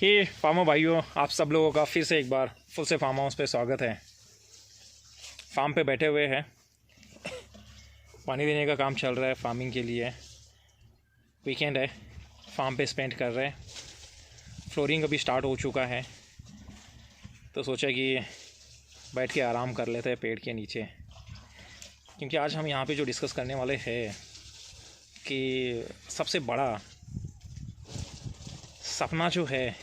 हे farmer भाइयों, आप सब लोगों का फिर से एक बार फुल से फार्म हाउस पे स्वागत है। फार्म पे बैठे हुए हैं, पानी देने का काम चल रहा है। फार्मिंग के लिए वीकेंड है, फार्म पे स्पेंड कर रहे हैं। फ्लोरिंग अभी स्टार्ट हो चुका है, तो सोचा कि बैठ के आराम कर लेते हैं पेड़ के नीचे, क्योंकि आज हम यहाँ पे जो डिस्कस करने वाले हैं कि सबसे बड़ा सपना जो है,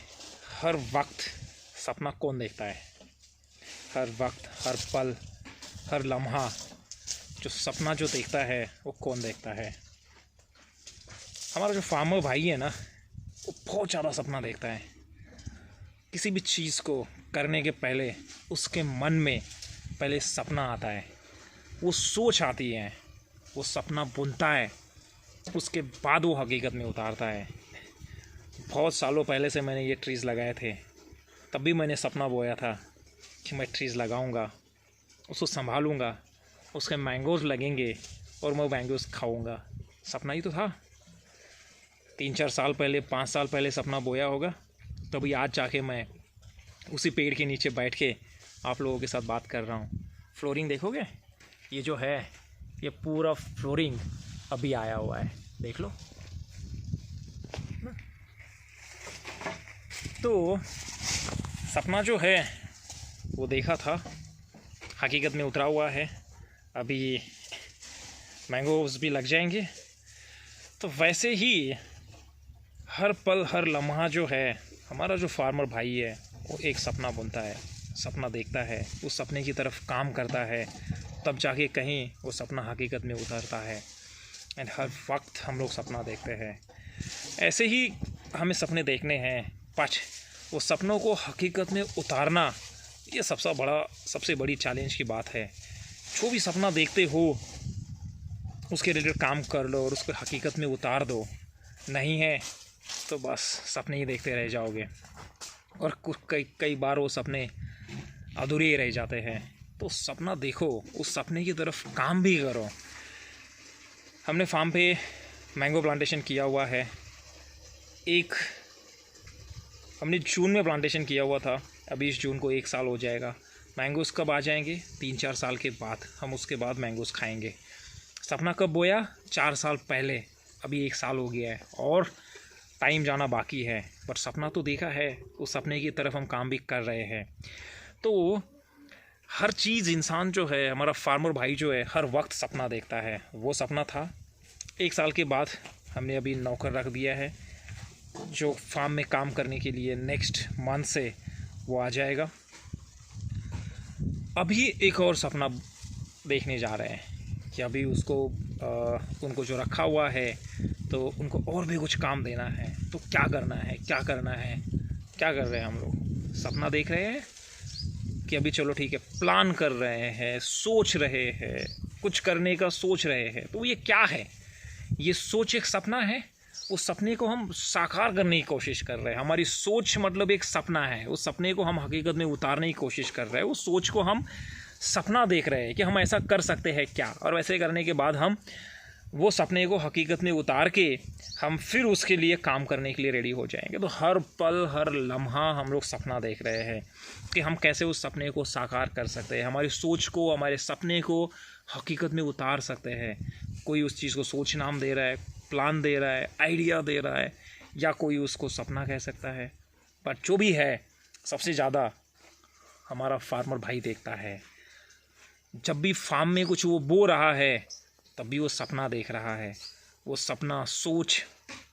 हर वक्त सपना कौन देखता है। हर वक्त, हर पल, हर लम्हा जो सपना जो देखता है वो कौन देखता है। हमारा जो फार्मर भाई है ना, वो बहुत ज़्यादा सपना देखता है। किसी भी चीज़ को करने के पहले उसके मन में पहले सपना आता है, वो सोच आती है, वो सपना बुनता है, उसके बाद वो हकीकत में उतारता है। बहुत सालों पहले से मैंने ये ट्रीज़ लगाए थे, तब भी मैंने सपना बोया था कि मैं ट्रीज़ लगाऊंगा, उसको संभालूंगा, उसके मैंगोज़ लगेंगे और मैं मैंगोज़ खाऊंगा। सपना ही तो था। 3-4 साल पहले, 5 साल पहले सपना बोया होगा, तभी आज जाके मैं उसी पेड़ के नीचे बैठ के आप लोगों के साथ बात कर रहा हूँ। फ्लोरिंग देखोगे, ये जो है ये पूरा फ्लोरिंग अभी आया हुआ है, देख लो। तो सपना जो है वो देखा था, हकीकत में उतरा हुआ है। अभी मैंगोज़ भी लग जाएंगे। तो वैसे ही हर पल, हर लम्हा जो है, हमारा जो फार्मर भाई है वो एक सपना बुनता है, सपना देखता है, उस सपने की तरफ काम करता है, तब जाके कहीं वो सपना हकीकत में उतरता है। एंड हर वक्त हम लोग सपना देखते हैं। ऐसे ही हमें सपने देखने हैं, बट वो सपनों को हकीकत में उतारना, ये सबसे बड़ी चैलेंज की बात है। जो भी सपना देखते हो उसके रिलेटेड काम कर लो और उसको हकीकत में उतार दो। नहीं है तो बस सपने ही देखते रह जाओगे और कई बार वो सपने अधूरे ही रह जाते हैं। तो सपना देखो, उस सपने की तरफ काम भी करो। हमने फार्म पे मैंगो प्लांटेशन किया हुआ है। हमने जून में प्लांटेशन किया हुआ था, अभी इस जून को 1 साल हो जाएगा। मैंगोज़ कब आ जाएंगे? 3-4 साल के बाद हम उसके बाद मैंगोज़ खाएंगे। सपना कब बोया? 4 साल पहले, अभी 1 साल हो गया है और टाइम जाना बाकी है, बट सपना तो देखा है, उस सपने की तरफ हम काम भी कर रहे हैं। तो हर चीज़, इंसान जो है, हमारा फार्मर भाई जो है, हर वक्त सपना देखता है। वो सपना था 1 साल के बाद हमने अभी नौकर रख दिया है जो फार्म में काम करने के लिए नेक्स्ट मंथ से वो आ जाएगा। अभी एक और सपना देखने जा रहे हैं कि अभी उनको जो रखा हुआ है तो उनको और भी कुछ काम देना है। तो क्या करना है, क्या कर रहे हैं हम लोग? सपना देख रहे हैं कि अभी चलो ठीक है, प्लान कर रहे हैं, सोच रहे हैं, कुछ करने का सोच रहे हैं। तो ये क्या है? ये सोच एक सपना है। उस सपने को हम साकार करने की कोशिश कर रहे हैं। हमारी सोच मतलब एक सपना है, उस सपने को हम हकीकत में उतारने की कोशिश कर रहे हैं। उस सोच को हम सपना देख रहे हैं कि हम ऐसा कर सकते हैं क्या, और वैसे करने के बाद हम वो सपने को हकीकत में उतार के हम फिर उसके लिए काम करने के लिए रेडी हो जाएंगे। तो हर पल, हर लम्हा हम लोग सपना देख रहे हैं कि हम कैसे उस सपने को साकार कर सकते हैं, हमारी सोच को, हमारे सपने को हकीकत में उतार सकते हैं। कोई उस चीज़ को सोच नाम दे रहा है, प्लान दे रहा है, आइडिया दे रहा है, या कोई उसको सपना कह सकता है। पर जो भी है, सबसे ज़्यादा हमारा फार्मर भाई देखता है। जब भी फार्म में कुछ वो बो रहा है, तब भी वो सपना देख रहा है, वो सपना सोच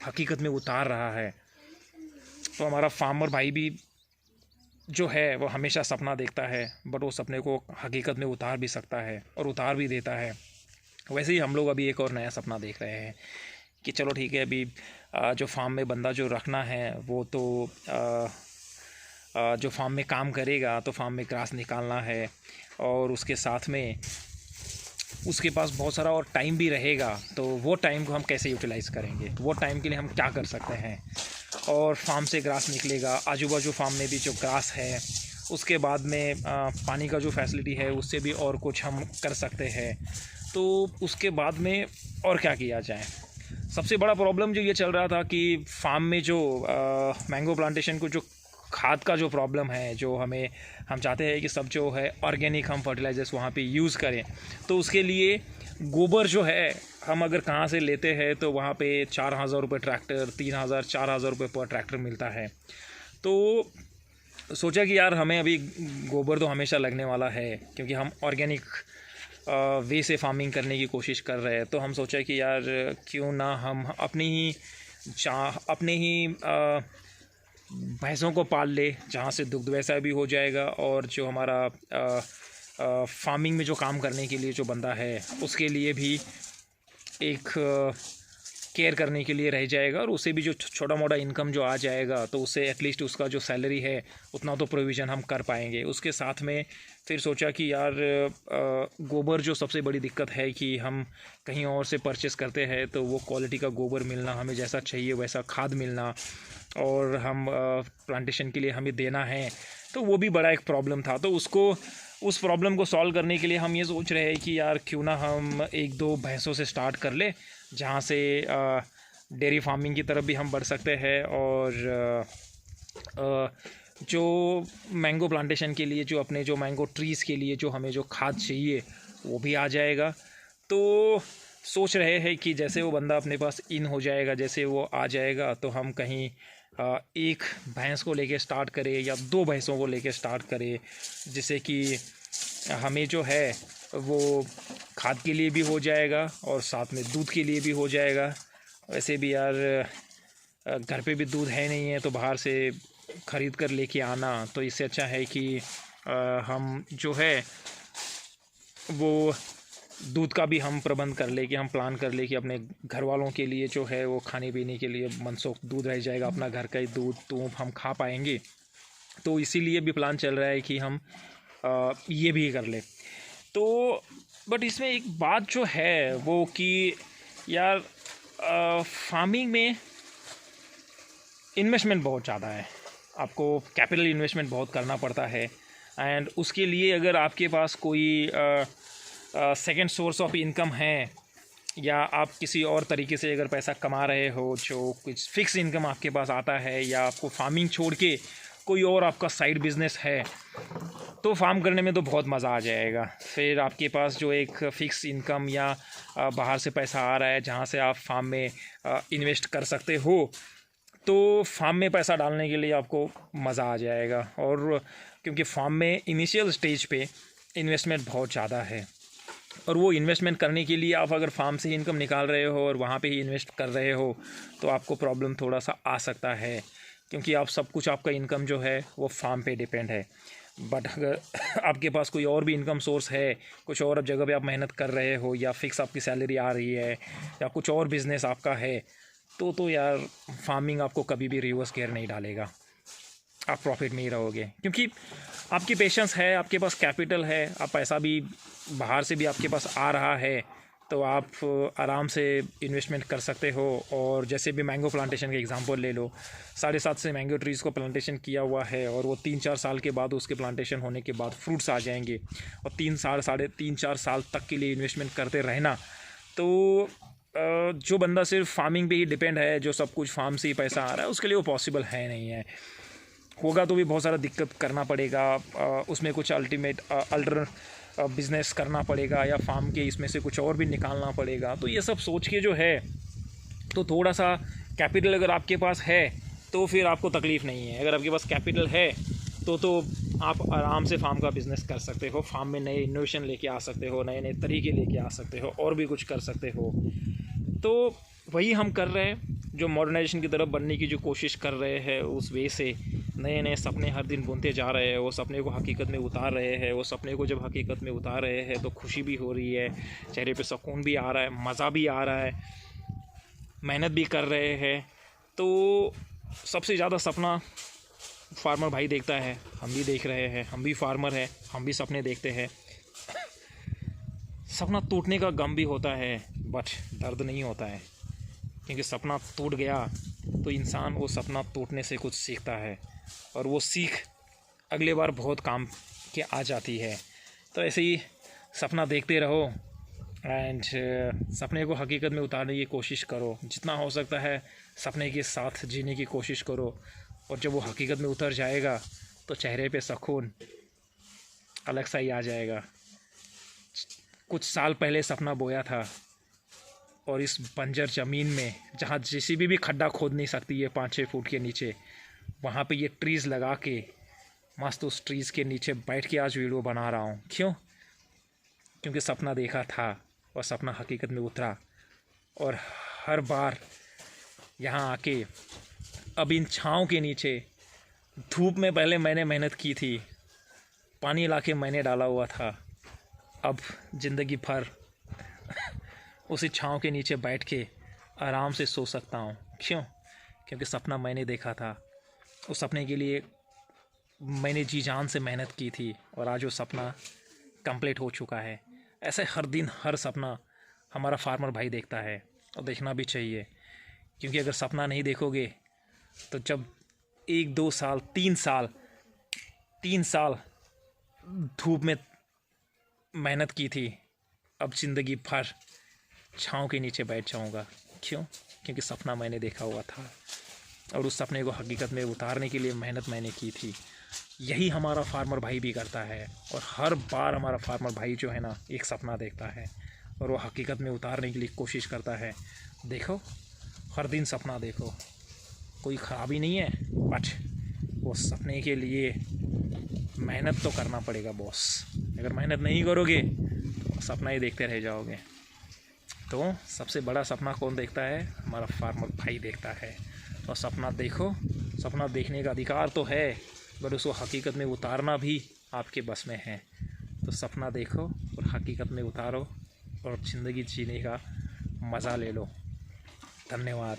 हकीकत में उतार रहा है। तो हमारा फार्मर भाई भी जो है वो हमेशा सपना देखता है, बट वो सपने को हकीकत में उतार भी सकता है और उतार भी देता है। वैसे ही हम लोग अभी एक और नया सपना देख रहे हैं कि चलो ठीक है, अभी जो फार्म में बंदा जो रखना है वो तो जो फार्म में काम करेगा तो फार्म में ग्रास निकालना है, और उसके साथ में उसके पास बहुत सारा और टाइम भी रहेगा। तो वो टाइम को हम कैसे यूटिलाइज़ करेंगे, वो टाइम के लिए हम क्या कर सकते हैं। और फार्म से ग्रास निकलेगा, आजू बाजू फार्म में भी जो ग्रास है, उसके बाद में पानी का जो फैसिलिटी है उससे भी और कुछ हम कर सकते हैं। तो उसके बाद में और क्या किया जाए। सबसे बड़ा प्रॉब्लम जो ये चल रहा था कि फार्म में जो मैंगो प्लांटेशन को जो खाद का जो प्रॉब्लम है, जो हम चाहते हैं कि सब जो है ऑर्गेनिक हम फर्टिलाइजर्स वहाँ पे यूज़ करें, तो उसके लिए गोबर जो है हम अगर कहाँ से लेते हैं तो वहाँ पे 4,000 रुपये ट्रैक्टर, 3,000 4,000 रुपये पर ट्रैक्टर मिलता है। तो सोचा कि यार हमें अभी गोबर तो हमेशा लगने वाला है, क्योंकि हम ऑर्गेनिक वे से फार्मिंग करने की कोशिश कर रहे हैं। तो हम सोचा कि यार क्यों ना हम अपने ही भैंसों को पाल ले, जहाँ से दुग्ध व्यवसाय भी हो जाएगा और जो हमारा फार्मिंग में जो काम करने के लिए जो बंदा है उसके लिए भी एक केयर करने के लिए रह जाएगा, और उसे भी जो छोटा मोटा इनकम जो आ जाएगा तो उससे एटलीस्ट उसका जो सैलरी है उतना तो प्रोविज़न हम कर पाएंगे। उसके साथ में फिर सोचा कि यार गोबर जो सबसे बड़ी दिक्कत है कि हम कहीं और से परचेस करते हैं तो वो क्वालिटी का गोबर मिलना, हमें जैसा चाहिए वैसा खाद मिलना, और हम प्लांटेशन के लिए हमें देना है, तो वो भी बड़ा एक प्रॉब्लम था। तो उस प्रॉब्लम को सॉल्व करने के लिए हम ये सोच रहे हैं कि यार क्यों ना हम 1-2 भैंसों से स्टार्ट कर ले, जहाँ से डेयरी फार्मिंग की तरफ भी हम बढ़ सकते हैं, और जो मैंगो प्लांटेशन के लिए, जो अपने जो मैंगो ट्रीज़ के लिए जो हमें जो खाद चाहिए वो भी आ जाएगा। तो सोच रहे हैं कि जैसे वो बंदा अपने पास इन हो जाएगा, जैसे वो आ जाएगा, तो हम कहीं 1 भैंस को लेके स्टार्ट करें या 2 भैंसों को लेके स्टार्ट करें, जिससे कि हमें जो है वो खाद के लिए भी हो जाएगा और साथ में दूध के लिए भी हो जाएगा। वैसे भी यार घर पे भी दूध है नहीं है, तो बाहर से ख़रीद कर लेके आना, तो इससे अच्छा है कि हम जो है वो दूध का भी हम प्रबंध कर ले, कि हम प्लान कर ले कि अपने घर वालों के लिए जो है वो खाने पीने के लिए मनसोख दूध रह जाएगा, अपना घर का ही दूध तो हम खा पाएंगे। तो इसीलिए भी प्लान चल रहा है कि हम ये भी कर ले। तो बट इसमें एक बात जो है वो कि यार फार्मिंग में इन्वेस्टमेंट बहुत ज़्यादा है, आपको कैपिटल इन्वेस्टमेंट बहुत करना पड़ता है, एंड उसके लिए अगर आपके पास कोई सेकंड सोर्स ऑफ इनकम है, या आप किसी और तरीके से अगर पैसा कमा रहे हो, जो कुछ फिक्स इनकम आपके पास आता है, या आपको फार्मिंग छोड़ के कोई और आपका साइड बिज़नेस है, तो फार्म करने में तो बहुत मज़ा आ जाएगा। फिर आपके पास जो एक फ़िक्स इनकम या बाहर से पैसा आ रहा है, जहाँ से आप फार्म में इन्वेस्ट कर सकते हो, तो फार्म में पैसा डालने के लिए आपको मज़ा आ जाएगा। और क्योंकि फार्म में इनिशियल स्टेज पे इन्वेस्टमेंट बहुत ज़्यादा है, और वो इन्वेस्टमेंट करने के लिए आप अगर फार्म से ही इनकम निकाल रहे हो और वहाँ पे ही इन्वेस्ट कर रहे हो, तो आपको प्रॉब्लम थोड़ा सा आ सकता है, क्योंकि आप सब कुछ आपका इनकम जो है वो फार्म पे डिपेंड है। बट अगर आपके पास कोई और भी इनकम सोर्स है, कुछ और जगह पे आप मेहनत कर रहे हो, या फिक्स आपकी सैलरी आ रही है, या कुछ और बिज़नेस आपका है, तो यार फार्मिंग आपको कभी भी रिवर्स गियर नहीं डालेगा, आप प्रॉफिट में ही रहोगे, क्योंकि आपकी पेशेंस है, आपके पास कैपिटल है, आप पैसा भी बाहर से भी आपके पास आ रहा है, तो आप आराम से इन्वेस्टमेंट कर सकते हो। और जैसे भी मैंगो प्लांटेशन का एग्जांपल ले लो, 7.5 से मैंगो ट्रीज़ को प्लांटेशन किया हुआ है, और वो 3-4 साल के बाद उसके प्लांटेशन होने के बाद फ्रूट्स आ जाएंगे, और 3-4 साल तक के लिए इन्वेस्टमेंट करते रहना। तो जो बंदा सिर्फ फार्मिंग पे ही डिपेंड है, जो सब कुछ फार्म से ही पैसा आ रहा है, उसके लिए वो पॉसिबल है नहीं है। होगा तो भी बहुत सारा दिक्कत करना पड़ेगा, उसमें कुछ अल्टर बिज़नेस करना पड़ेगा, या फार्म के इसमें से कुछ और भी निकालना पड़ेगा। तो ये सब सोच के जो है, तो थोड़ा सा कैपिटल अगर आपके पास है तो फिर आपको तकलीफ़ नहीं है। अगर आपके पास कैपिटल है तो आप आराम से फार्म का बिज़नेस कर सकते हो, फार्म में नए इनोवेशन लेके आ सकते हो, नए नए तरीके लेके आ सकते हो, और भी कुछ कर सकते हो। तो वही हम कर रहे हैं, जो मॉडर्नाइजेशन की तरफ बढ़ने की जो कोशिश कर रहे हैं, उस वे से नए नए सपने हर दिन बुनते जा रहे हैं, वो सपने को हकीकत में उतार रहे हैं। वो सपने को जब हकीकत में उतार रहे हैं तो खुशी भी हो रही है, चेहरे पे सुकून भी आ रहा है, मज़ा भी आ रहा है, मेहनत भी कर रहे हैं। तो सबसे ज़्यादा सपना फार्मर भाई देखता है, हम भी देख रहे हैं, हम भी फार्मर हैं, हम भी सपने देखते हैं। सपना टूटने का गम भी होता है, बट दर्द नहीं होता है, क्योंकि सपना टूट गया तो इंसान वो सपना टूटने से कुछ सीखता है, और वो सीख अगले बार बहुत काम के आ जाती है। तो ऐसे ही सपना देखते रहो, एंड सपने को हकीकत में उतारने की कोशिश करो, जितना हो सकता है सपने के साथ जीने की कोशिश करो, और जब वो हकीकत में उतर जाएगा तो चेहरे पे सुकून अलग सा ही आ जाएगा। कुछ साल पहले सपना बोया था और इस बंजर ज़मीन में जहाँ जेसीबी भी खड्डा खोद नहीं सकती है 5-6 फुट के नीचे, वहाँ पे ये ट्रीज़ लगा के मस्त उस ट्रीज़ के नीचे बैठ के आज वीडियो बना रहा हूँ। क्यों? क्योंकि सपना देखा था और सपना हकीकत में उतरा। और हर बार यहाँ आके अब इन छाँव के नीचे धूप में पहले मैंने मेहनत की थी, पानी लाके मैंने डाला हुआ था, अब ज़िंदगी भर उसी छाँव के नीचे बैठ के आराम से सो सकता हूँ। क्यों? क्योंकि सपना मैंने देखा था, उस सपने के लिए मैंने जी जान से मेहनत की थी और आज वो सपना कंप्लीट हो चुका है। ऐसे हर दिन हर सपना हमारा फार्मर भाई देखता है और देखना भी चाहिए, क्योंकि अगर सपना नहीं देखोगे तो जब 1-2 साल 3 साल धूप में मेहनत की थी, अब ज़िंदगी भर छाँव के नीचे बैठ जाऊँगा। क्यों? क्योंकि सपना मैंने देखा हुआ था और उस सपने को हकीकत में उतारने के लिए मेहनत मैंने की थी। यही हमारा फार्मर भाई भी करता है और हर बार हमारा फार्मर भाई जो है ना, एक सपना देखता है और वो हकीकत में उतारने के लिए कोशिश करता है। देखो, हर दिन सपना देखो, कोई ख़राबी नहीं है, बट वो सपने के लिए मेहनत तो करना पड़ेगा बॉस। अगर मेहनत नहीं करोगे तो सपना ही देखते रह जाओगे। तो सबसे बड़ा सपना कौन देखता है? हमारा फार्मर भाई देखता है। और सपना देखो, सपना देखने का अधिकार तो है, बट उसको हकीकत में उतारना भी आपके बस में है। तो सपना देखो और हकीकत में उतारो और ज़िंदगी जीने का मज़ा ले लो। धन्यवाद।